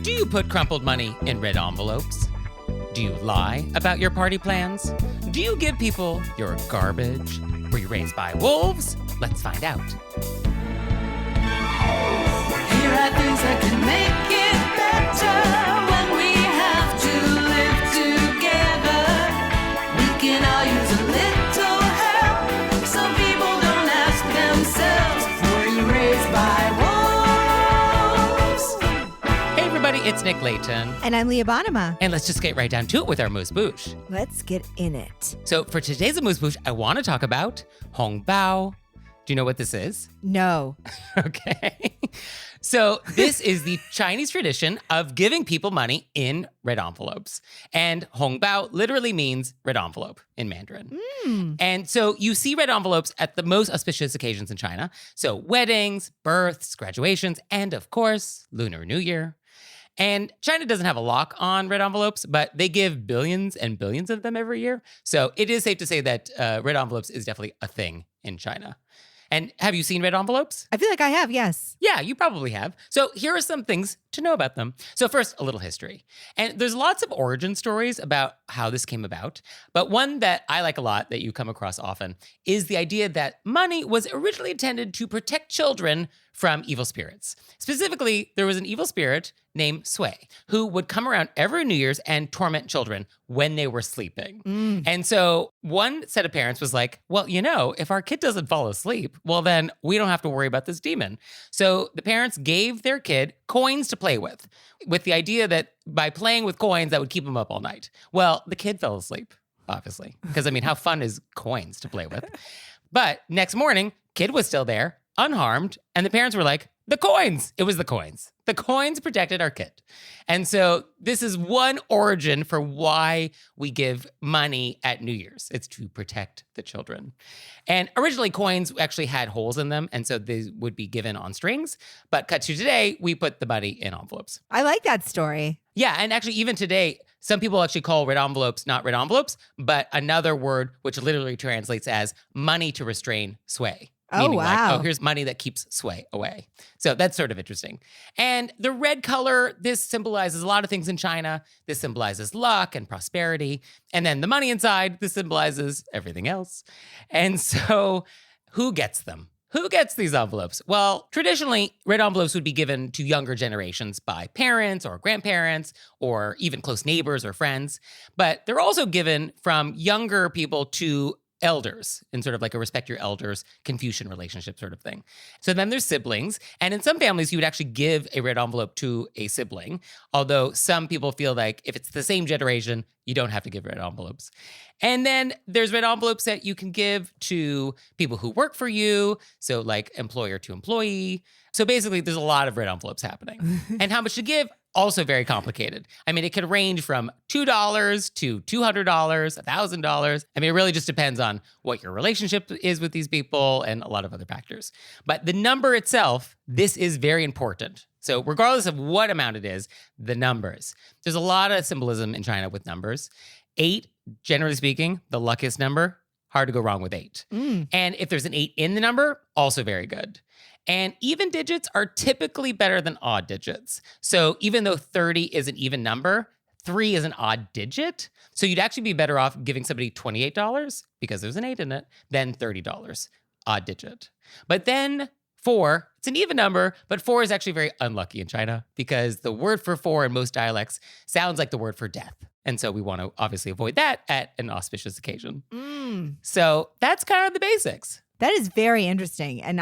Do you put crumpled money in red envelopes? Do you lie about your party plans? Do you give people your garbage? Were you raised by wolves? Let's find out. Here are things that can make it better when we have to live together. We can all use a little help. Some people don't ask themselves, were you raised by wolves? Hey everybody, it's Nick Leighton. And I'm Leah Bonnema. And let's just get right down to it with our AMUSE-BOUCHE. Let's get in it. So for today's AMUSE-BOUCHE, I want to talk about Hóngbāo. Do you know what this is? No. Okay. So this is the Chinese tradition of giving people money in red envelopes. And Hóngbāo literally means red envelope in Mandarin. And so you see red envelopes at the most auspicious occasions in China. So weddings, births, graduations, and of course, Lunar New Year. And China doesn't have a lock on red envelopes, but they give billions and billions of them every year. So it is safe to say that red envelopes is definitely a thing in China. And have you seen red envelopes? I feel like I have, yes. Yeah, you probably have. So here are some things to know about them. So first, a little history. And there's lots of origin stories about how this came about. But one that I like a lot that you come across often is the idea that money was originally intended to protect children from evil spirits. Specifically, there was an evil spirit named Sui who would come around every New Year's and torment children when they were sleeping. And so one set of parents was like, well, you know, if our kid doesn't fall asleep, well, then we don't have to worry about this demon. So the parents gave their kid coins to play with the idea that by playing with coins, that would keep him up all night. Well, the kid fell asleep, obviously, because I mean, how fun is coins to play with? But next morning, kid was still there, unharmed, and the parents were like, the coins. It was the coins. The coins protected our kid. And so this is one origin for why we give money at New Year's. It's to protect the children. And originally coins actually had holes in them, and so they would be given on strings. But cut to today, we put the money in envelopes. I like that story. Yeah, and actually even today, some people actually call red envelopes not red envelopes, but another word which literally translates as money to restrain sway. Oh, Meaning wow. like, oh, here's money that keeps sway away. So that's sort of interesting. And the red color, this symbolizes a lot of things in China. This symbolizes luck and prosperity. And then the money inside, this symbolizes everything else. And so who gets them? Who gets these envelopes? Well, traditionally, red envelopes would be given to younger generations by parents or grandparents or even close neighbors or friends. But they're also given from younger people to elders in sort of like a respect your elders Confucian relationship sort of thing. So then there's siblings. And in some families, you would actually give a red envelope to a sibling. Although some people feel like if it's the same generation, you don't have to give red envelopes. And then there's red envelopes that you can give to people who work for you. So like employer to employee. So basically there's a lot of red envelopes happening. And how much to give? Also very complicated. I mean, it could range from $2 to $200, $1,000. I mean, it really just depends on what your relationship is with these people and a lot of other factors. But the number itself, this is very important. So regardless of what amount it is, the numbers. There's a lot of symbolism in China with numbers. 8, generally speaking, the luckiest number, hard to go wrong with 8. And if there's an 8 in the number, also very good. And even digits are typically better than odd digits. So even though 30 is an even number, 3 is an odd digit. So you'd actually be better off giving somebody $28 because there's an 8 in it than $30, odd digit. But then 4, it's an even number, but 4 is actually very unlucky in China because the word for 4 in most dialects sounds like the word for death. And so we want to obviously avoid that at an auspicious occasion. So that's kind of the basics. That is very interesting. And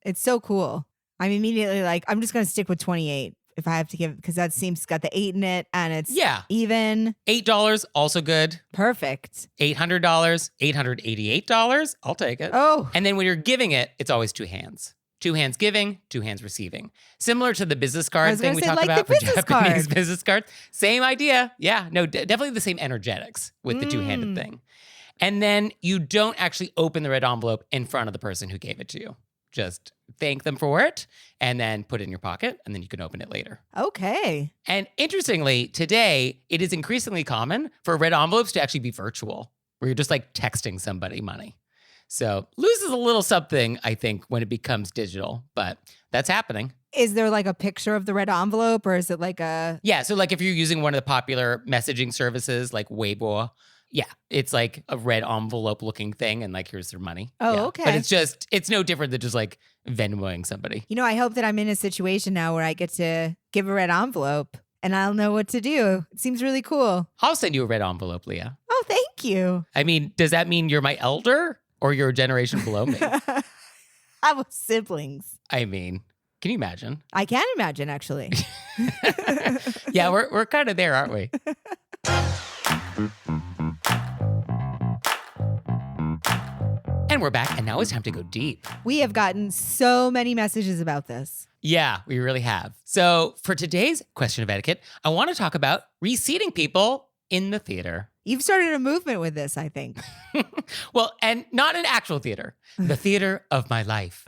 it's so cool. I'm immediately like, I'm just going to stick with 28 if I have to give, because that seems got the 8 in it and it's even. $8, also good. Perfect. $800, $888, I'll take it. Oh. And then when you're giving it, it's always 2 hands. 2 hands giving, 2 hands receiving. Similar to the business card thing we talked about for Japanese business cards. Same idea. Yeah, no, definitely the same energetics with the 2-handed thing. And then you don't actually open the red envelope in front of the person who gave it to you. Just thank them for it and then put it in your pocket and then you can open it later. Okay. And interestingly, today, it is increasingly common for red envelopes to actually be virtual, where you're just like texting somebody money. So loses a little something, I think, when it becomes digital, but that's happening. Is there like a picture of the red envelope or is it like a... Yeah, so like if you're using one of the popular messaging services like Weibo, yeah, it's like a red envelope looking thing and like here's their money. Oh, yeah. okay. But it's no different than just like Venmoing somebody. You know, I hope that I'm in a situation now where I get to give a red envelope and I'll know what to do. It seems really cool. I'll send you a red envelope, Leah. Oh, thank you. I mean, does that mean you're my elder or you're a generation below me? I was siblings. I mean, can you imagine? I can imagine, actually. Yeah, we're kind of there, aren't we? And we're back, and now it's time to go deep. We have gotten so many messages about this. Yeah, we really have. So for today's question of etiquette, I want to talk about reseating people in the theater. You've started a movement with this, I think. Well, and not an actual theater, the theater of my life.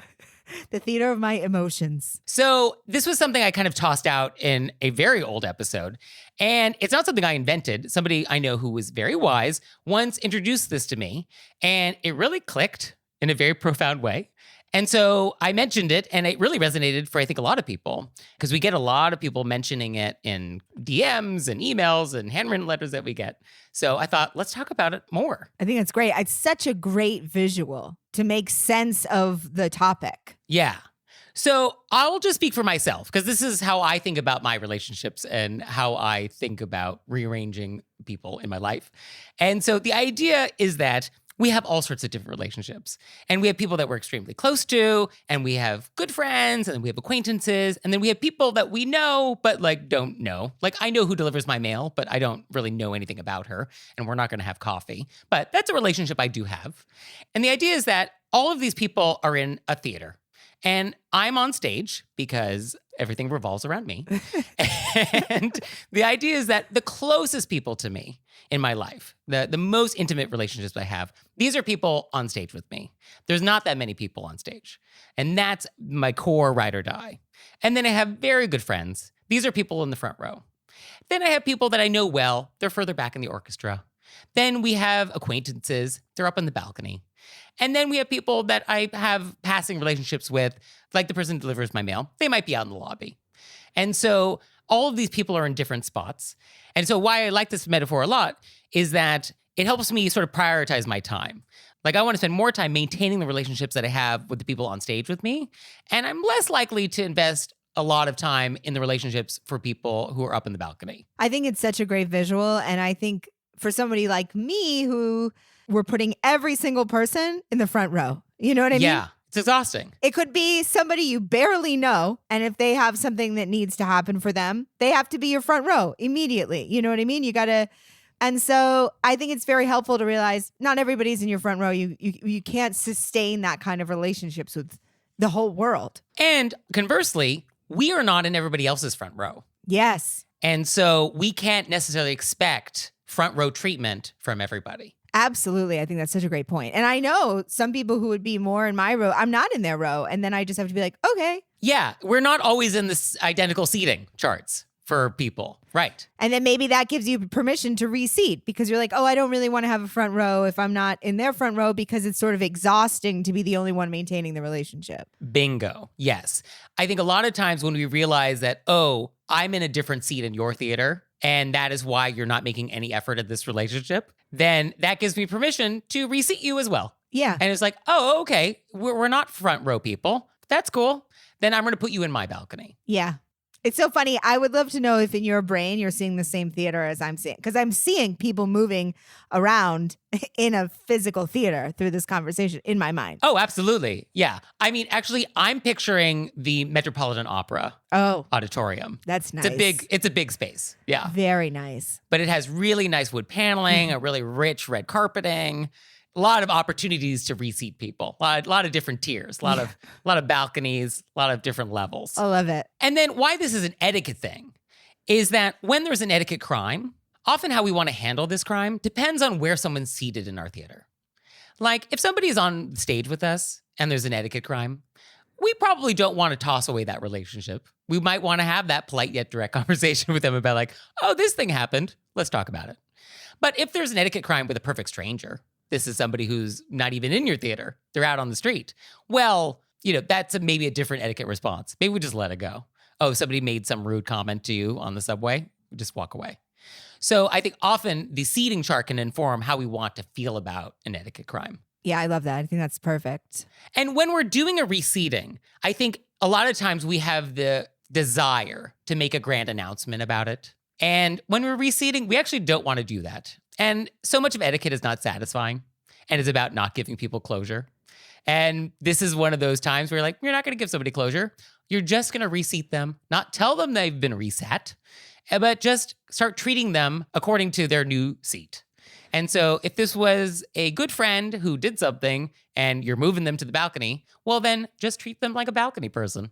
The theater of my emotions. So this was something I kind of tossed out in a very old episode. And it's not something I invented. Somebody I know who was very wise once introduced this to me. And it really clicked in a very profound way. And so I mentioned it, and it really resonated for, I think, a lot of people, because we get a lot of people mentioning it in DMs and emails and handwritten letters that we get. So I thought, let's talk about it more. I think it's great. It's such a great visual to make sense of the topic. Yeah. So I'll just speak for myself, because this is how I think about my relationships and how I think about rearranging people in my life. And so the idea is that we have all sorts of different relationships. And we have people that we're extremely close to, and we have good friends, and we have acquaintances, and then we have people that we know, but like don't know. Like I know who delivers my mail, but I don't really know anything about her, and we're not gonna have coffee. But that's a relationship I do have. And the idea is that all of these people are in a theater. And I'm on stage because everything revolves around me. And the idea is that the closest people to me in my life, the most intimate relationships I have, these are people on stage with me. There's not that many people on stage. And that's my core ride or die. And then I have very good friends. These are people in the front row. Then I have people that I know well. They're further back in the orchestra. Then we have acquaintances. They're up on the balcony. And then we have people that I have passing relationships with, like the person who delivers my mail. They might be out in the lobby. And so all of these people are in different spots. And so why I like this metaphor a lot is that it helps me sort of prioritize my time. Like I want to spend more time maintaining the relationships that I have with the people on stage with me. And I'm less likely to invest a lot of time in the relationships for people who are up in the balcony. I think it's such a great visual. And I think for somebody like me who we're putting every single person in the front row. You know what I mean? Yeah, it's exhausting. It could be somebody you barely know. And if they have something that needs to happen for them, they have to be your front row immediately. You know what I mean? You got to. And so I think it's very helpful to realize not everybody's in your front row. You can't sustain that kind of relationships with the whole world. And conversely, we are not in everybody else's front row. Yes. And so we can't necessarily expect front row treatment from everybody. Absolutely. I think that's such a great point. And I know some people who would be more in my row. I'm not in their row. And then I just have to be like, okay. Yeah, we're not always in this identical seating charts for people. Right. And then maybe that gives you permission to reseat because you're like, oh, I don't really want to have a front row if I'm not in their front row because it's sort of exhausting to be the only one maintaining the relationship. Bingo. Yes. I think a lot of times when we realize that, oh, I'm in a different seat in your theater, and that is why you're not making any effort at this relationship, then that gives me permission to reseat you as well. Yeah. And it's like, oh, okay, we're not front row people. That's cool. Then I'm going to put you in my balcony. Yeah. It's so funny. I would love to know if in your brain you're seeing the same theater as I'm seeing, because I'm seeing people moving around in a physical theater through this conversation in my mind. Oh, absolutely. Yeah. I mean, actually, I'm picturing the Metropolitan Opera auditorium. That's nice. It's a big space. Yeah. Very nice. But it has really nice wood paneling, a really rich red carpeting. A lot of opportunities to reseat people. A lot of different tiers, a lot of balconies, a lot of different levels. I love it. And then why this is an etiquette thing is that when there's an etiquette crime, often how we want to handle this crime depends on where someone's seated in our theater. Like if somebody is on stage with us and there's an etiquette crime, we probably don't want to toss away that relationship. We might want to have that polite yet direct conversation with them about like, oh, this thing happened. Let's talk about it. But if there's an etiquette crime with a perfect stranger, this is somebody who's not even in your theater. They're out on the street. Well, that's maybe a different etiquette response. Maybe we just let it go. Oh, somebody made some rude comment to you on the subway. Just walk away. So I think often the seating chart can inform how we want to feel about an etiquette crime. Yeah, I love that. I think that's perfect. And when we're doing a reseating, I think a lot of times we have the desire to make a grand announcement about it. And when we're reseating, we actually don't want to do that. And so much of etiquette is not satisfying and is about not giving people closure. And this is one of those times where you're not going to give somebody closure. You're just going to reseat them, not tell them they've been reset, but just start treating them according to their new seat. And so if this was a good friend who did something and you're moving them to the balcony, well, then just treat them like a balcony person.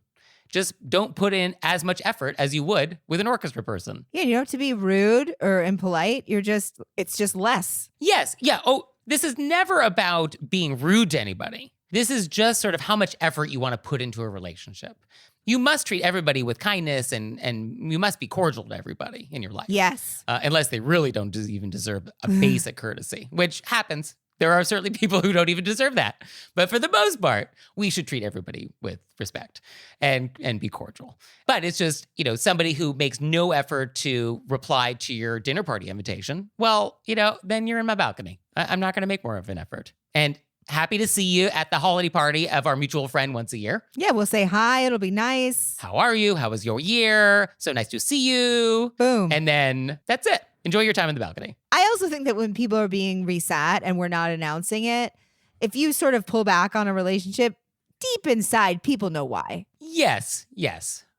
Just don't put in as much effort as you would with an orchestra person. Yeah, you don't have to be rude or impolite. It's just less. Yes. Yeah. Oh, this is never about being rude to anybody. This is just sort of how much effort you want to put into a relationship. You must treat everybody with kindness and you must be cordial to everybody in your life. Yes. Unless they really don't even deserve a basic courtesy, which happens. There are certainly people who don't even deserve that. But for the most part, we should treat everybody with respect and be cordial. But it's just, somebody who makes no effort to reply to your dinner party invitation, well, then you're in my balcony. I'm not going to make more of an effort. And happy to see you at the holiday party of our mutual friend once a year. Yeah, we'll say hi. It'll be nice. How are you? How was your year? So nice to see you. Boom. And then that's it. Enjoy your time in the balcony. I also think that when people are being resat and we're not announcing it, if you sort of pull back on a relationship, deep inside, people know why. Yes.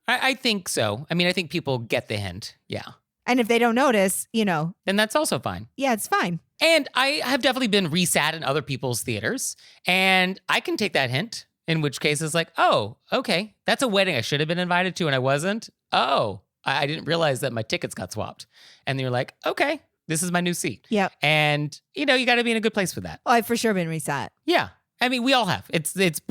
I think so. I mean, I think people get the hint. Yeah. And if they don't notice, then that's also fine. Yeah, it's fine. And I have definitely been resat in other people's theaters, and I can take that hint, in which case it's like, oh, okay, that's a wedding I should have been invited to and I wasn't. Oh, I didn't realize that my tickets got swapped. And you're like, okay, this is my new seat. Yep. And, you got to be in a good place for that. Oh, I've for sure been resat. Yeah. I mean, we all have. It's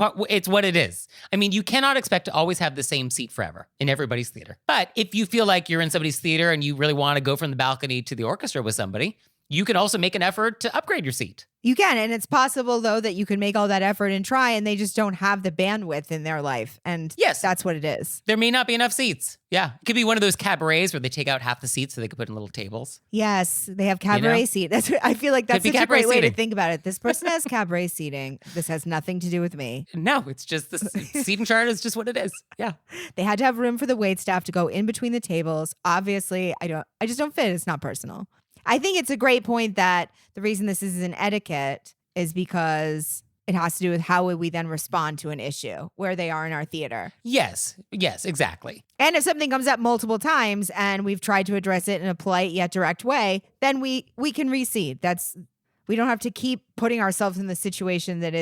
what it is. I mean, you cannot expect to always have the same seat forever in everybody's theater. But if you feel like you're in somebody's theater and you really want to go from the balcony to the orchestra with somebody, you can also make an effort to upgrade your seat. You can. And it's possible, though, that you can make all that effort and try, and they just don't have the bandwidth in their life. And yes, that's what it is. There may not be enough seats. Yeah. It could be one of those cabarets where they take out half the seats so they could put in little tables. Yes. They have cabaret seat. I feel like that's such a great way to think about it. This person has cabaret seating. This has nothing to do with me. No, it's just the seating chart is just what it is. Yeah. They had to have room for the waitstaff to go in between the tables. Obviously, I just don't fit. It's not personal. I think it's a great point that the reason this is an etiquette is because it has to do with how would we then respond to an issue where they are in our theater. Yes, exactly. And if something comes up multiple times and we've tried to address it in a polite yet direct way, then we can reseat. We don't have to keep putting ourselves in the situation that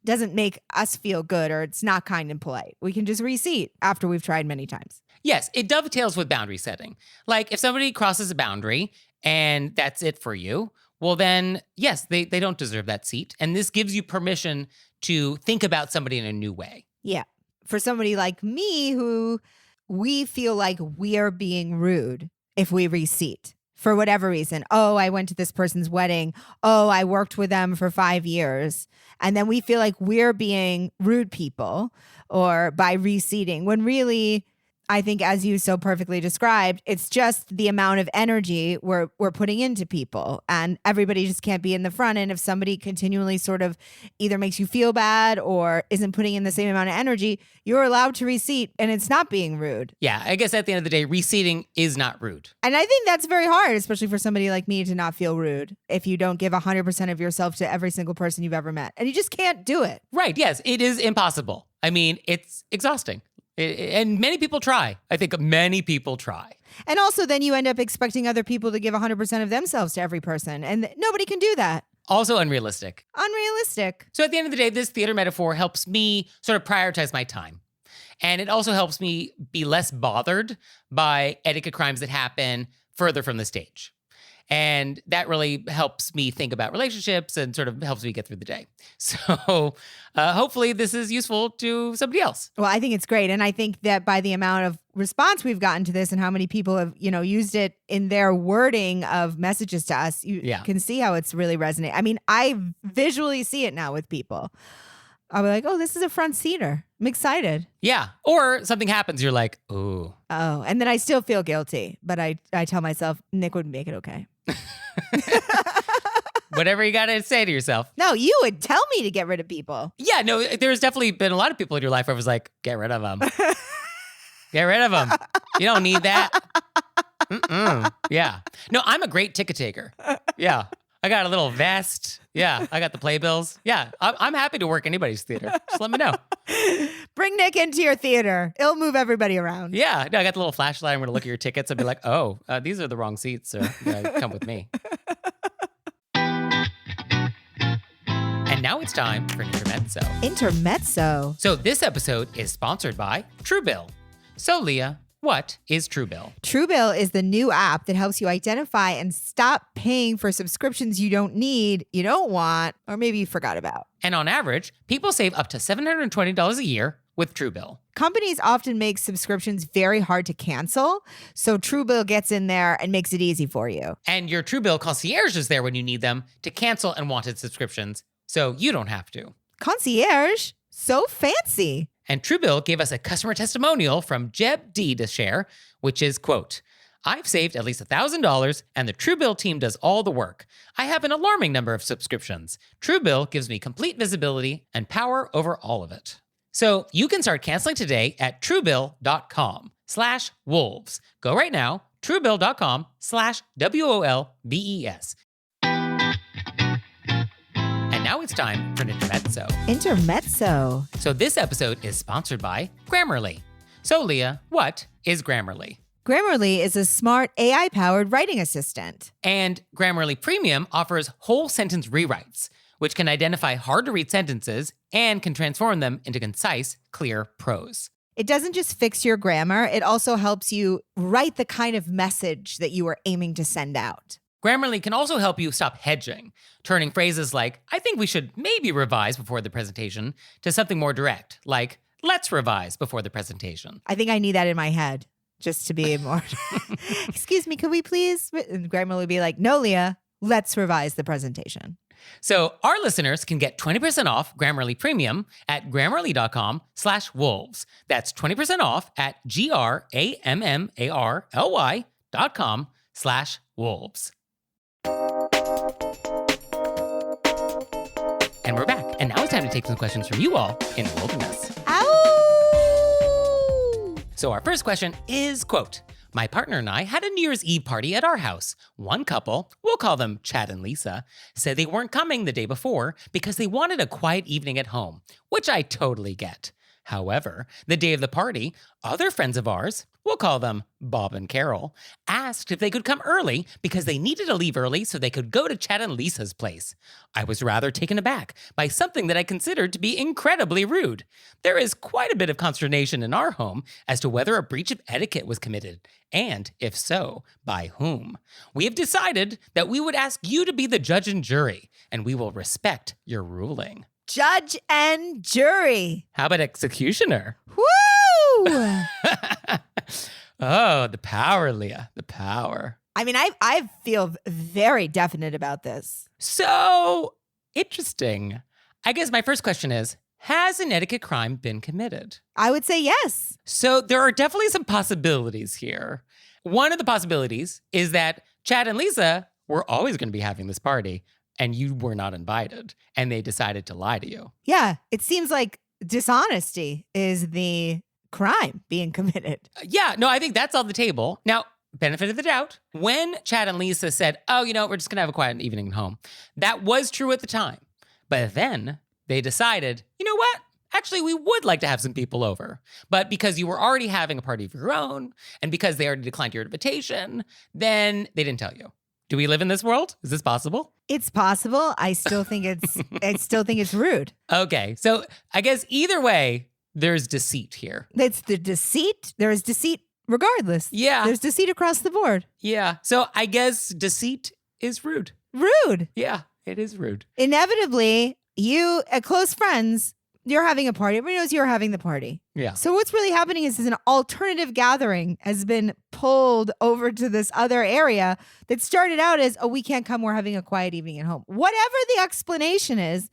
doesn't make us feel good or it's not kind and polite. We can just reseat after we've tried many times. Yes, it dovetails with boundary setting. Like if somebody crosses a boundary and that's it for you, well then, yes, they don't deserve that seat. And this gives you permission to think about somebody in a new way. Yeah. For somebody like me who we feel like we're being rude if we reseat for whatever reason. Oh, I went to this person's wedding. Oh, I worked with them for 5 years. And then we feel like we're being rude people or by reseating when really, I think as you so perfectly described, it's just the amount of energy we're putting into people and everybody just can't be in the front. And if somebody continually sort of either makes you feel bad or isn't putting in the same amount of energy, you're allowed to reseat and it's not being rude. Yeah, I guess at the end of the day, reseating is not rude. And I think that's very hard, especially for somebody like me to not feel rude if you don't give 100% of yourself to every single person you've ever met. And you just can't do it. Right, yes, it is impossible. I mean, it's exhausting. And many people try. I think many people try. And also then you end up expecting other people to give 100% of themselves to every person. And nobody can do that. Also unrealistic. Unrealistic. So at the end of the day, this theater metaphor helps me sort of prioritize my time. And it also helps me be less bothered by etiquette crimes that happen further from the stage. And that really helps me think about relationships and sort of helps me get through the day. So hopefully this is useful to somebody else. Well, I think it's great. And I think that by the amount of response we've gotten to this and how many people have, used it in their wording of messages to us, you can see how it's really resonating. I mean, I visually see it now with people. I'll be like, oh, this is a front seater. I'm excited. Yeah. Or something happens, you're like, ooh. Oh, and then I still feel guilty, but I tell myself Nick would make it okay. Whatever you got to say to yourself. No, you would tell me to get rid of people. Yeah, no, there's definitely been a lot of people in your life where I was like, get rid of them. Get rid of them. You don't need that. Yeah. No, I'm a great ticket taker. Yeah. I got a little vest. Yeah. I got the playbills. Yeah. I'm happy to work anybody's theater. Just let me know. Bring Nick into your theater. It'll move everybody around. Yeah. No, I got the little flashlight. I'm going to look at your tickets and be like, oh, these are the wrong seats. So come with me. And now it's time for an intermezzo. Intermezzo. So this episode is sponsored by Truebill. So Leah, what is Truebill? Truebill is the new app that helps you identify and stop paying for subscriptions you don't need, you don't want, or maybe you forgot about. And on average, people save up to $720 a year with Truebill. Companies often make subscriptions very hard to cancel, so Truebill gets in there and makes it easy for you. And your Truebill concierge is there when you need them to cancel unwanted subscriptions, so you don't have to. Concierge? So fancy. And Truebill gave us a customer testimonial from Jeb D to share, which is, quote, I've saved at least $1,000 and the Truebill team does all the work. I have an alarming number of subscriptions. Truebill gives me complete visibility and power over all of it. So you can start canceling today at truebill.com/wolves. Go right now, truebill.com/WOLVES. And now it's time for an intermezzo. Intermezzo. So this episode is sponsored by Grammarly. So Leah, what is Grammarly? Grammarly is a smart AI-powered writing assistant. And Grammarly Premium offers whole sentence rewrites, which can identify hard-to-read sentences and can transform them into concise, clear prose. It doesn't just fix your grammar, it also helps you write the kind of message that you are aiming to send out. Grammarly can also help you stop hedging, turning phrases like, I think we should maybe revise before the presentation, to something more direct, like, let's revise before the presentation. I think I need that in my head, just to be more, excuse me, could we please? And Grammarly would be like, no, Leah, let's revise the presentation. So our listeners can get 20% off Grammarly Premium at grammarly.com/wolves. That's 20% off at grammarly.com/wolves. And we're back. And now it's time to take some questions from you all in the wilderness. Ow! So our first question is, quote, my partner and I had a New Year's Eve party at our house. One couple, we'll call them Chad and Lisa, said they weren't coming the day before because they wanted a quiet evening at home, which I totally get. However, the day of the party, other friends of ours, we'll call them Bob and Carol, asked if they could come early because they needed to leave early so they could go to Chad and Lisa's place. I was rather taken aback by something that I considered to be incredibly rude. There is quite a bit of consternation in our home as to whether a breach of etiquette was committed, and if so, by whom. We have decided that we would ask you to be the judge and jury, and we will respect your ruling. Judge and jury. How about executioner? Woo! Oh, the power, Leah, the power. I mean, I feel very definite about this. So interesting. I guess my first question is, has an etiquette crime been committed? I would say yes. So there are definitely some possibilities here. One of the possibilities is that Chad and Lisa were always going to be having this party and you were not invited and they decided to lie to you. Yeah, it seems like dishonesty is the crime being committed. Yeah, no, I think that's on the table. Now, benefit of the doubt, when Chad and Lisa said, oh, we're just going to have a quiet evening at home, that was true at the time. But then they decided, you know what? Actually, we would like to have some people over. But because you were already having a party of your own, and because they already declined your invitation, then they didn't tell you. Do we live in this world? Is this possible? It's possible. I still think it's rude. Okay, so I guess either way, there's deceit here. It's the deceit. There is deceit regardless. Yeah. There's deceit across the board. Yeah. So I guess deceit is rude. Rude. Yeah, it is rude. Inevitably, you, close friends, you're having a party. Everybody knows you're having the party. Yeah. So what's really happening is an alternative gathering has been pulled over to this other area that started out as, oh, we can't come. We're having a quiet evening at home. Whatever the explanation is,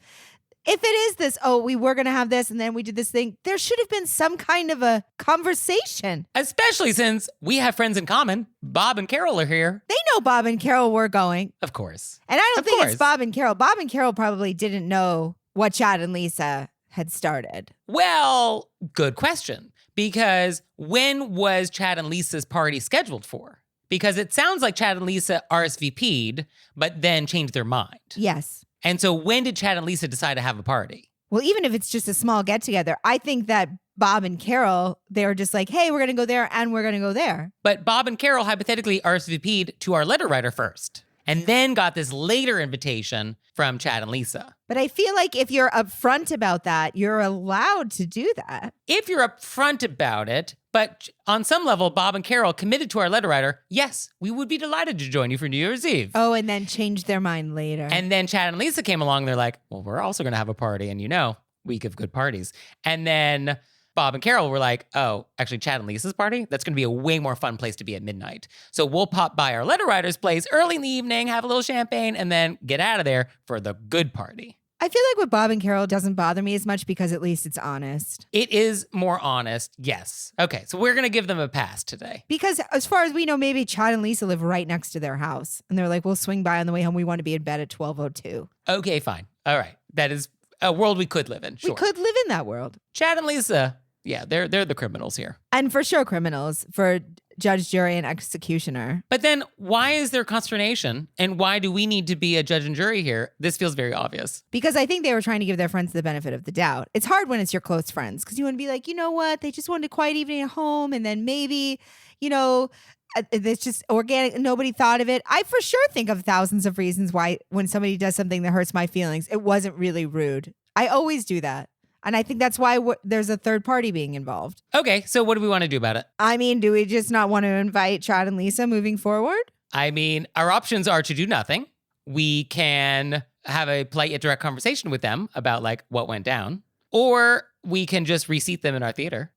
if it is this, we were going to have this and then we did this thing, there should have been some kind of a conversation. Especially since we have friends in common. Bob and Carol are here. They know Bob and Carol were going. Of course. And I don't Of think course. it's Bob and Carol. Bob and Carol probably didn't know what Chad and Lisa had started. Well, good question. Because when was Chad and Lisa's party scheduled for? Because it sounds like Chad and Lisa RSVP'd, but then changed their mind. Yes. And so when did Chad and Lisa decide to have a party? Well, even if it's just a small get together, I think that Bob and Carol, they were just like, hey, we're going to go there and we're going to go there. But Bob and Carol hypothetically RSVP'd to our letter writer first, and then got this later invitation from Chad and Lisa. But I feel like if you're upfront about that, you're allowed to do that. If you're upfront about it, but on some level, Bob and Carol committed to our letter writer, yes, we would be delighted to join you for New Year's Eve. Oh, and then changed their mind later. And then Chad and Lisa came along. They're like, well, we're also going to have a party. And week of good parties. And then Bob and Carol were like, oh, actually, Chad and Lisa's party? That's going to be a way more fun place to be at midnight. So we'll pop by our letter writer's place early in the evening, have a little champagne, and then get out of there for the good party. I feel like with Bob and Carol doesn't bother me as much because at least it's honest. It is more honest, yes. Okay, so we're going to give them a pass today. Because as far as we know, maybe Chad and Lisa live right next to their house. And they're like, we'll swing by on the way home. We want to be in bed at 12:02. Okay, fine. All right. That is a world we could live in, sure. We could live in that world. Chad and Lisa, yeah, they're the criminals here. And for sure criminals, for judge, jury, and executioner. But then why is there consternation? And why do we need to be a judge and jury here? This feels very obvious. Because I think they were trying to give their friends the benefit of the doubt. It's hard when it's your close friends because you want to be like, you know what? They just wanted a quiet evening at home. And then maybe, it's just organic. Nobody thought of it. I for sure think of thousands of reasons why when somebody does something that hurts my feelings, it wasn't really rude. I always do that. And I think that's why there's a third party being involved. Okay, so what do we want to do about it? I mean, do we just not want to invite Chad and Lisa moving forward? I mean, our options are to do nothing. We can have a polite yet direct conversation with them about like what went down. Or we can just reseat them in our theater.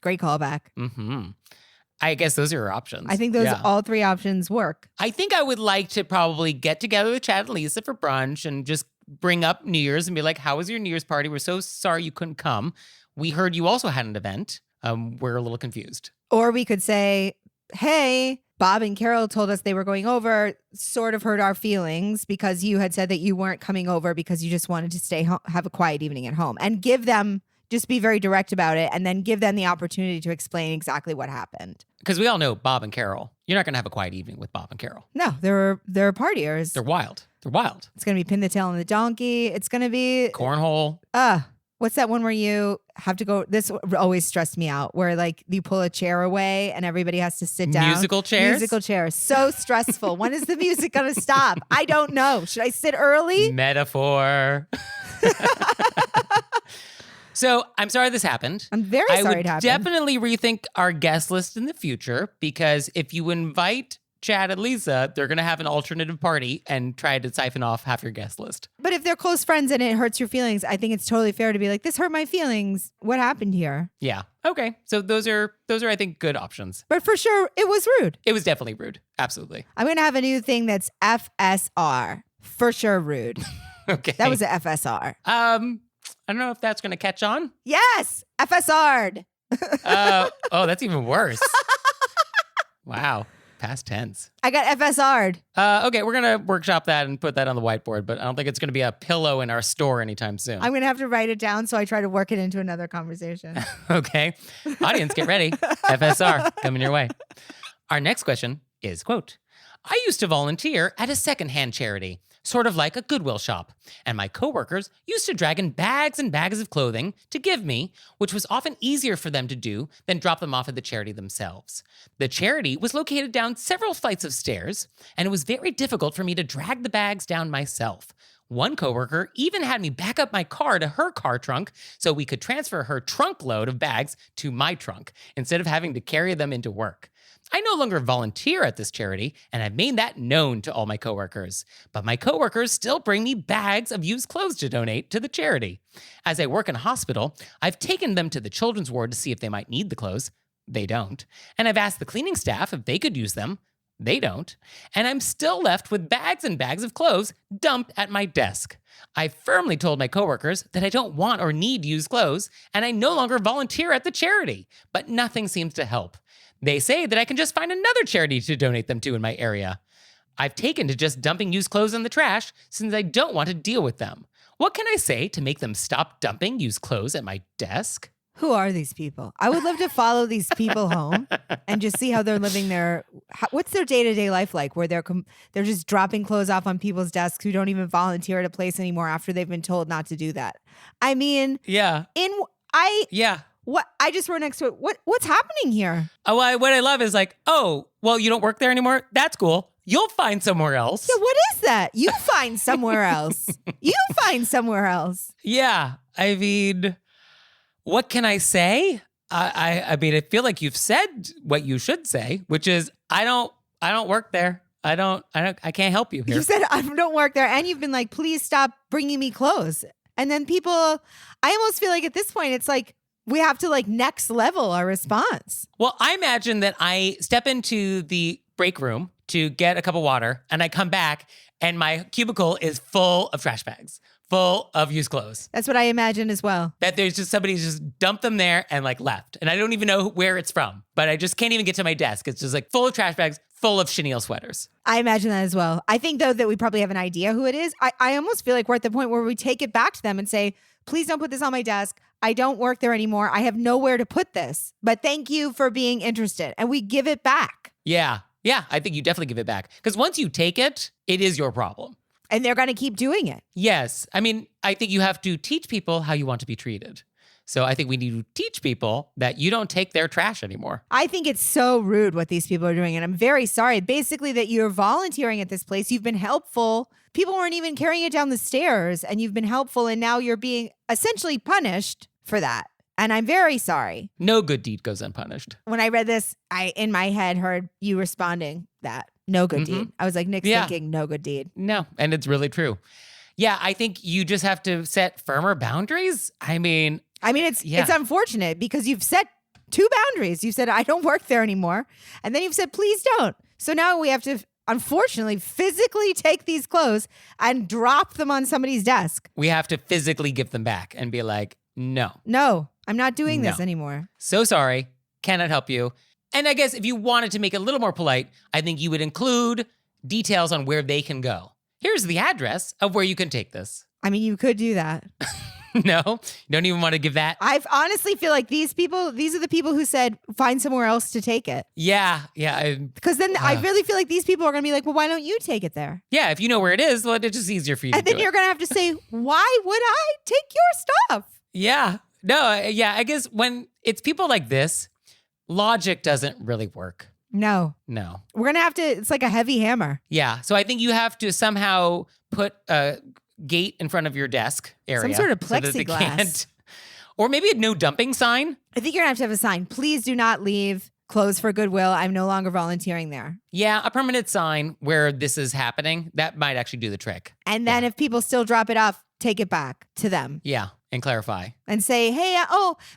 Great callback. Mm-hmm. I guess those are our options. I think those all three options work. I think I would like to probably get together with Chad and Lisa for brunch and just bring up New Year's and be like, how was your New Year's party? We're so sorry you couldn't come. We heard you also had an event. We're a little confused. Or we could say, hey, Bob and Carol told us they were going over, sort of hurt our feelings because you had said that you weren't coming over because you just wanted to stay home, have a quiet evening at home, and give them, just be very direct about it and then give them the opportunity to explain exactly what happened. Because we all know Bob and Carol. You're not going to have a quiet evening with Bob and Carol. No, they're partiers. They're wild. They're wild. It's going to be pin the tail on the donkey. It's going to be Cornhole. What's that one where you have to go? This always stressed me out, where like you pull a chair away and everybody has to sit down. Musical chairs? Musical chairs. So stressful. When is the music going to stop? I don't know. Should I sit early? Metaphor. So I'm sorry this happened. I'm very sorry it happened. I would definitely rethink our guest list in the future because if you invite Chad and Lisa, they're going to have an alternative party and try to siphon off half your guest list. But if they're close friends and it hurts your feelings, I think it's totally fair to be like, this hurt my feelings. What happened here? Yeah. Okay. So those are I think good options. But for sure, it was rude. It was definitely rude. Absolutely. I'm going to have a new thing that's FSR. For sure, rude. Okay. That was a FSR. I don't know if that's going to catch on. Yes, FSR'd. Oh, that's even worse. Wow. Past tense. I got FSR'd. Okay, we're going to workshop that and put that on the whiteboard, but I don't think it's going to be a pillow in our store anytime soon. I'm going to have to write it down so I try to work it into another conversation. Okay. Audience, get ready. FSR coming your way. Our next question is, quote, I used to volunteer at a secondhand charity, sort of like a Goodwill shop, and my coworkers used to drag in bags and bags of clothing to give me, which was often easier for them to do than drop them off at the charity themselves. The charity was located down several flights of stairs, and it was very difficult for me to drag the bags down myself. One coworker even had me back up my car to her car trunk so we could transfer her trunk load of bags to my trunk instead of having to carry them into work. I no longer volunteer at this charity, and I've made that known to all my coworkers. But my coworkers still bring me bags of used clothes to donate to the charity. As I work in a hospital, I've taken them to the children's ward to see if they might need the clothes. They don't. And I've asked the cleaning staff if they could use them. They don't. And I'm still left with bags and bags of clothes dumped at my desk. I firmly told my coworkers that I don't want or need used clothes, and I no longer volunteer at the charity, but nothing seems to help. They say that I can just find another charity to donate them to in my area. I've taken to just dumping used clothes in the trash since I don't want to deal with them. What can I say to make them stop dumping used clothes at my desk? Who are these people? I would love to follow these people home and just see how they're living what's their day-to-day life like, where they're just dropping clothes off on people's desks who don't even volunteer at a place anymore after they've been told not to do that. I mean, Yeah. What I just wrote next to it. What's happening here? What I love is like, oh, well, you don't work there anymore? That's cool. You'll find somewhere else. Yeah, what is that? You find somewhere else. You find somewhere else. Yeah. I mean, what can I say? I mean, I feel like you've said what you should say, which is I don't work there. I can't help you here. You said I don't work there, and you've been like, please stop bringing me clothes. And then people, I almost feel like at this point, it's like we have to like next level our response. Well, I imagine that I step into the break room to get a cup of water, and I come back, and my cubicle is full of trash bags, full of used clothes. That's what I imagine as well. That there's just somebody just dumped them there and like left. And I don't even know where it's from, but I just can't even get to my desk. It's just like full of trash bags, full of chenille sweaters. I imagine that as well. I think though that we probably have an idea who it is. I almost feel like we're at the point where we take it back to them and say, please don't put this on my desk. I don't work there anymore. I have nowhere to put this, but thank you for being interested. And we give it back. Yeah. Yeah. I think you definitely give it back. Because once you take it, it is your problem. And they're going to keep doing it. Yes. I mean, I think you have to teach people how you want to be treated. So I think we need to teach people that you don't take their trash anymore. I think it's so rude what these people are doing. And I'm very sorry. Basically, that you're volunteering at this place. You've been helpful. People weren't even carrying it down the stairs, and you've been helpful. And now you're being essentially punished for that. And I'm very sorry. No good deed goes unpunished. When I read this, I, in my head, heard you responding that. No good deed. I was like, Nick's thinking no good deed. No, and it's really true. Yeah, I think you just have to set firmer boundaries. I mean, it's unfortunate because you've set two boundaries. You said, I don't work there anymore. And then you've said, please don't. So now we have to, unfortunately, physically take these clothes and drop them on somebody's desk. We have to physically give them back and be like, no, I'm not doing this anymore. So sorry. Cannot help you. And I guess if you wanted to make it a little more polite, I think you would include details on where they can go. Here's the address of where you can take this. I mean, you could do that. No, you don't even want to give that. I honestly feel like these are the people who said, find somewhere else to take it. Yeah. Because then I really feel like these people are going to be like, well, why don't you take it there? Yeah, if you know where it is, well, it's just easier for you to do it. And then you're going to have to say, why would I take your stuff? Yeah. No, I guess when it's people like this, logic doesn't really work. No. We're going to have to, it's like a heavy hammer. Yeah. So I think you have to somehow put a gate in front of your desk area. Some sort of so that they plexiglass. can't- or maybe a no dumping sign. I think you're going to have a sign. Please do not leave clothes for Goodwill. I'm no longer volunteering there. Yeah, a permanent sign where this is happening. That might actually do the trick. And then if people still drop it off, take it back to them. Yeah, and clarify. And say, hey,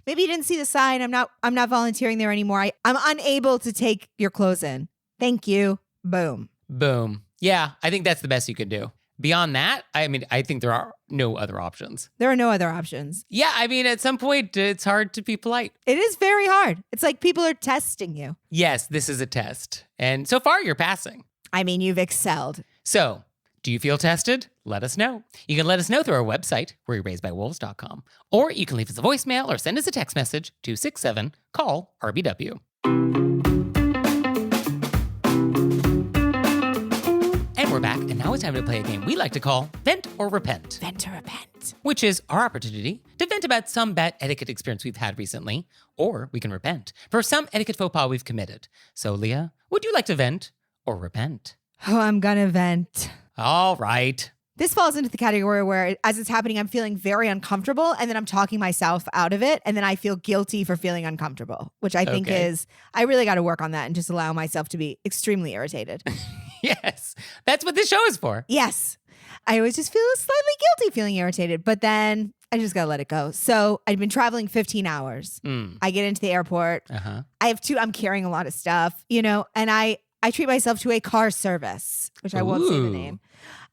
maybe you didn't see the sign. I'm not volunteering there anymore. I'm unable to take your clothes in. Thank you. Boom. Yeah, I think that's the best you could do. Beyond that, I mean, I think there are no other options. There are no other options. Yeah, I mean, at some point, it's hard to be polite. It is very hard. It's like people are testing you. Yes, this is a test. And so far, you're passing. I mean, you've excelled. So, do you feel tested? Let us know. You can let us know through our website, wereraisedbywolves.com, or you can leave us a voicemail or send us a text message to 67-CALL-RBW. And we're back, and now it's time to play a game we like to call Vent or Repent. Vent or repent. Which is our opportunity to vent about some bad etiquette experience we've had recently, or we can repent for some etiquette faux pas we've committed. So, Leah, would you like to vent or repent? Oh, I'm gonna vent. All right. This falls into the category where, as it's happening, I'm feeling very uncomfortable, and then I'm talking myself out of it, and then I feel guilty for feeling uncomfortable, which I think is, I really got to work on that and just allow myself to be extremely irritated. Yes, that's what this show is for. Yes. I always just feel slightly guilty feeling irritated, but then I just got to let it go. So I've been traveling 15 hours. I get into the airport. Uh-huh. I'm carrying a lot of stuff, and I treat myself to a car service, which I won't say the Ooh. name.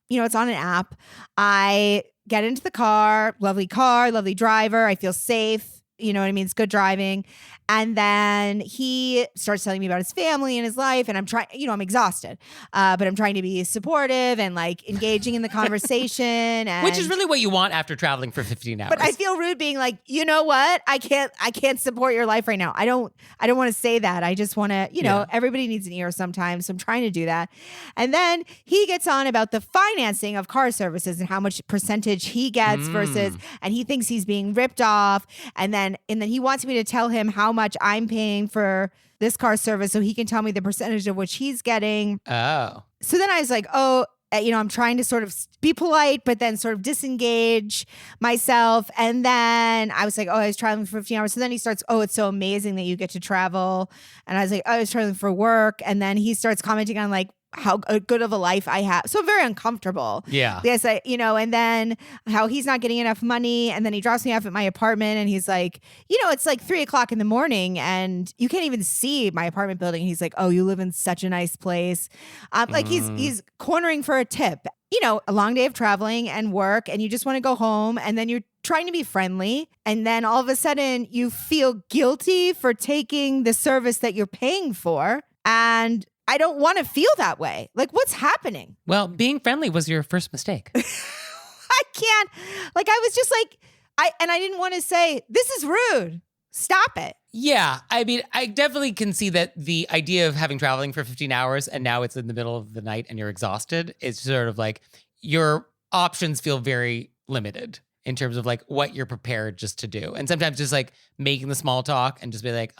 It's on an app. I get into the car, lovely driver. I feel safe. You know what I mean? It's good driving. And then he starts telling me about his family and his life. And I'm trying, I'm exhausted, but I'm trying to be supportive and like engaging in the conversation. And, Which is really what you want after traveling for 15 hours. but I feel rude being like, you know what? I can't support your life right now. I don't want to say that. I just want to, Yeah. everybody needs an ear sometimes. So I'm trying to do that. And then he gets on about the financing of car services and how much percentage he gets versus, and he thinks he's being ripped off. And then he wants me to tell him how much I'm paying for this car service so he can tell me the percentage of which he's getting. Oh. So then I was like, I'm trying to sort of be polite, but then sort of disengage myself. And then I was like, I was traveling for 15 hours. So then he starts, it's so amazing that you get to travel. And I was like, I was traveling for work. And then he starts commenting on like how good of a life I have. So I'm very uncomfortable. Yeah. Yes, and then how he's not getting enough money. And then he drops me off at my apartment and he's like, it's like 3:00 in the morning and you can't even see my apartment building. He's like, oh, you live in such a nice place. Like he's cornering for a tip. A long day of traveling and work and you just want to go home and then you're trying to be friendly. And then all of a sudden you feel guilty for taking the service that you're paying for. And I don't want to feel that way. Like, what's happening? Well, being friendly was your first mistake. I can't. Like, I was just like, I didn't want to say, this is rude. Stop it. Yeah. I mean, I definitely can see that the idea of having traveling for 15 hours and now it's in the middle of the night and you're exhausted is sort of like your options feel very limited in terms of like what you're prepared just to do. And sometimes just like making the small talk and just be like,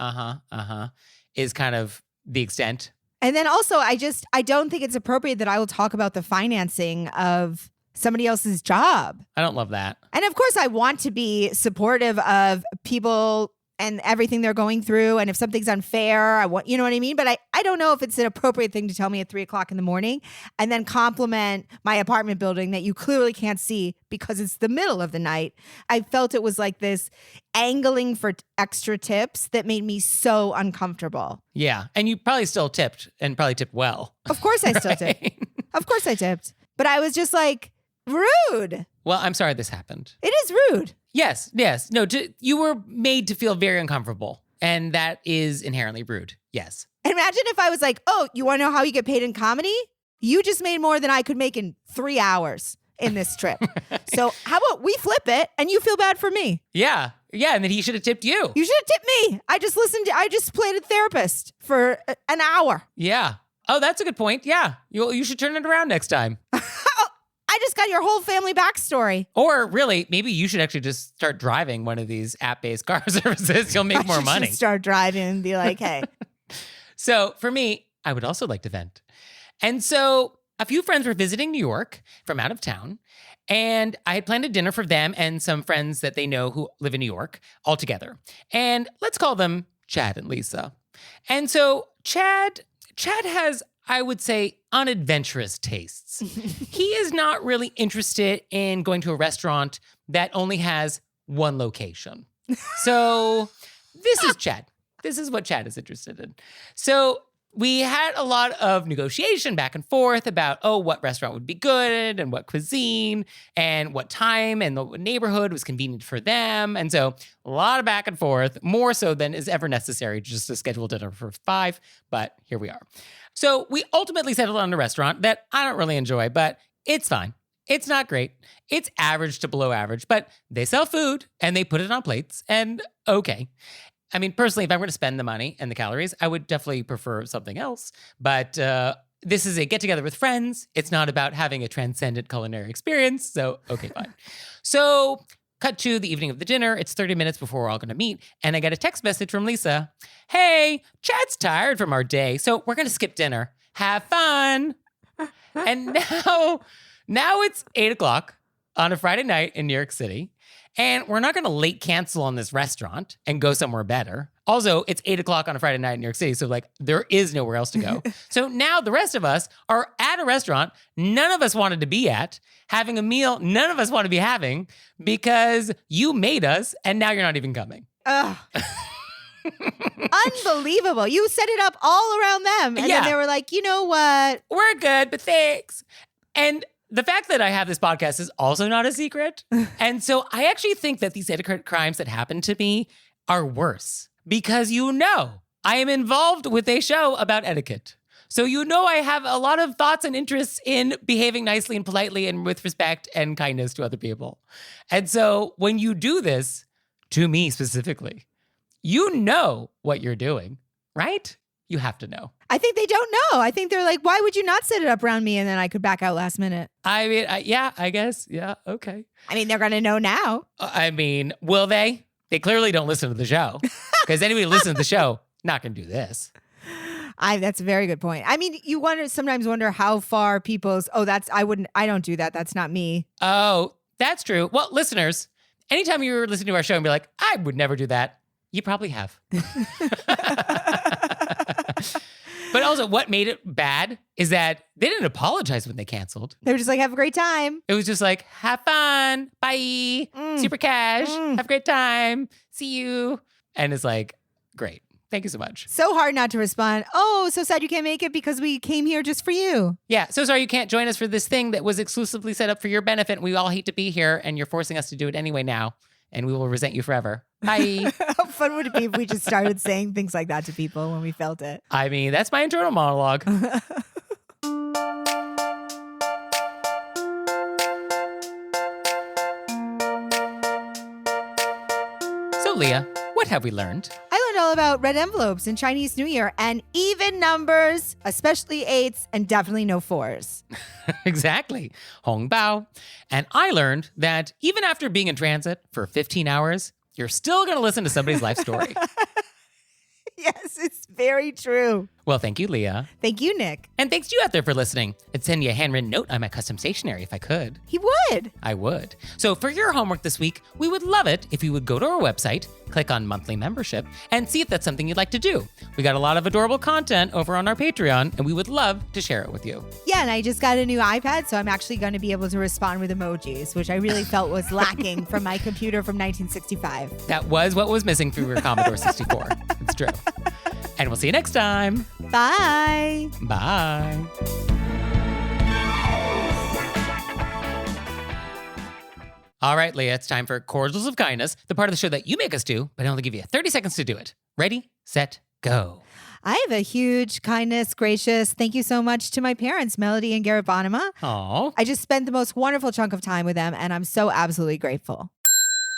is kind of the extent. And then also, I don't think it's appropriate that I will talk about the financing of somebody else's job. I don't love that. And of course, I want to be supportive of people and everything they're going through. And if something's unfair, I want, you know what I mean? But I don't know if it's an appropriate thing to tell me at 3:00 in the morning and then compliment my apartment building that you clearly can't see because it's the middle of the night. I felt it was like this angling for extra tips that made me so uncomfortable. Yeah. And you probably still tipped and probably tipped well. Of course I still tipped. Right? Of course I tipped. But I was just like, rude. Well, I'm sorry this happened. It is rude. Yes. No, you were made to feel very uncomfortable. And that is inherently rude. Yes. Imagine if I was like, you want to know how you get paid in comedy? You just made more than I could make in 3 hours in this trip. So how about we flip it and you feel bad for me? Yeah. And then he should have tipped you. You should have tipped me. I just played a therapist for an hour. Yeah. Oh, that's a good point. Yeah. You should turn it around next time. I just got your whole family backstory. Or really, maybe you should actually just start driving one of these app-based car services. You'll make more money. Just start driving and be like, hey. So for me, I would also like to vent. And so a few friends were visiting New York from out of town. And I had planned a dinner for them and some friends that they know who live in New York all together. And let's call them Chad and Lisa. And so Chad has, I would say, unadventurous tastes. He is not really interested in going to a restaurant that only has one location. So this is Chad. This is what Chad is interested in. So we had a lot of negotiation back and forth about, what restaurant would be good and what cuisine and what time and the neighborhood was convenient for them. And so a lot of back and forth, more so than is ever necessary just to schedule dinner for 5, but here we are. So we ultimately settled on a restaurant that I don't really enjoy, but it's fine. It's not great. It's average to below average, but they sell food and they put it on plates and okay. I mean, personally, if I'm going to spend the money and the calories, I would definitely prefer something else. But this is a get-together with friends. It's not about having a transcendent culinary experience. So, okay, fine. So, cut to the evening of the dinner. It's 30 minutes before we're all going to meet. And I get a text message from Lisa. Hey, Chad's tired from our day, so we're going to skip dinner. Have fun. And now it's 8:00 on a Friday night in New York City. And we're not going to late cancel on this restaurant and go somewhere better. Also, it's 8:00 on a Friday night in New York City. So like there is nowhere else to go. So now the rest of us are at a restaurant none of us wanted to be at, having a meal none of us want to be having because you made us and now you're not even coming. Ugh. Unbelievable. You set it up all around them. And Yeah. then they were like, you know what? We're good, but thanks. And the fact that I have this podcast is also not a secret. And so I actually think that these etiquette crimes that happen to me are worse because I am involved with a show about etiquette. So I have a lot of thoughts and interests in behaving nicely and politely and with respect and kindness to other people. And so when you do this, to me specifically, you know what you're doing, right? You have to know. I think they don't know. I think they're like, why would you not set it up around me? And then I could back out last minute. I mean, yeah, I guess. Yeah, okay. I mean, they're going to know now. I mean, will they? They clearly don't listen to the show because anybody who listens to the show, not going to do this. That's a very good point. I mean, you sometimes wonder how far people's, I don't do that. That's not me. Oh, that's true. Well, listeners, anytime you're listening to our show and be like, I would never do that, you probably have. But also what made it bad is that they didn't apologize when they canceled. They were just like, have a great time. It was just like, have fun. Bye. Super cash. Have a great time. See you. And it's like, great. Thank you so much. So hard not to respond. Oh, so sad you can't make it because we came here just for you. Yeah. So sorry you can't join us for this thing that was exclusively set up for your benefit. We all hate to be here and you're forcing us to do it anyway now. And we will resent you forever. Bye. How fun would it be if we just started saying things like that to people when we felt it? I mean, that's my internal monologue. So, Leah, what have we learned? I learned all about red envelopes in Chinese New Year and even numbers, especially 8s and definitely no 4s. Exactly. Hóngbāo. And I learned that even after being in transit for 15 hours, you're still going to listen to somebody's life story. Yes, it's very true. Well, thank you, Leah. Thank you, Nick. And thanks to you out there for listening. I'd send you a handwritten note on my custom stationery if I could. He would. I would. So for your homework this week, we would love it if you would go to our website, click on monthly membership, and see if that's something you'd like to do. We got a lot of adorable content over on our Patreon, and we would love to share it with you. Yeah, and I just got a new iPad, so I'm actually going to be able to respond with emojis, which I really felt was lacking from my computer from 1965. That was what was missing from your Commodore 64. It's true. And we'll see you next time. Bye. Bye. All right, Leah, it's time for Cordials of Kindness, the part of the show that you make us do, but I only give you 30 seconds to do it. Ready, set, go. I have a huge kindness, gracious thank you so much to my parents, Melody and Garrett Bonnema. Aw, I just spent the most wonderful chunk of time with them, and I'm so absolutely grateful.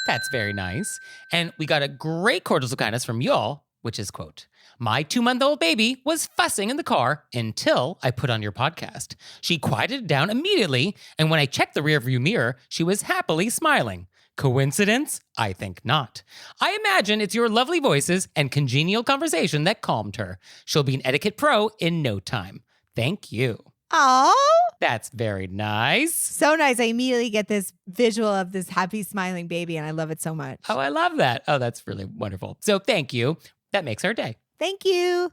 that's very nice. And we got a great Cordials of Kindness from y'all, which is, quote, my 2-month-old baby was fussing in the car until I put on your podcast. She quieted down immediately, and when I checked the rearview mirror, she was happily smiling. Coincidence? I think not. I imagine it's your lovely voices and congenial conversation that calmed her. She'll be an etiquette pro in no time. Thank you. Oh, That's very nice. so nice. I immediately get this visual of this happy, smiling baby, and I love it so much. Oh, I love that. Oh, that's really wonderful. So thank you. That makes our day. Thank you.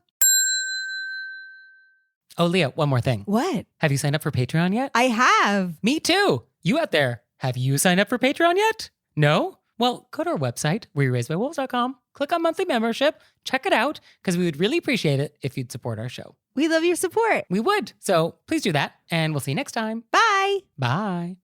Oh, Leah, one more thing. What? Have you signed up for Patreon yet? I have. Me too. You out there, have you signed up for Patreon yet? No? Well, go to our website, wereraisedbywolves.com, click on monthly membership, check it out, because we would really appreciate it if you'd support our show. We love your support. We would. So please do that, and we'll see you next time. Bye. Bye.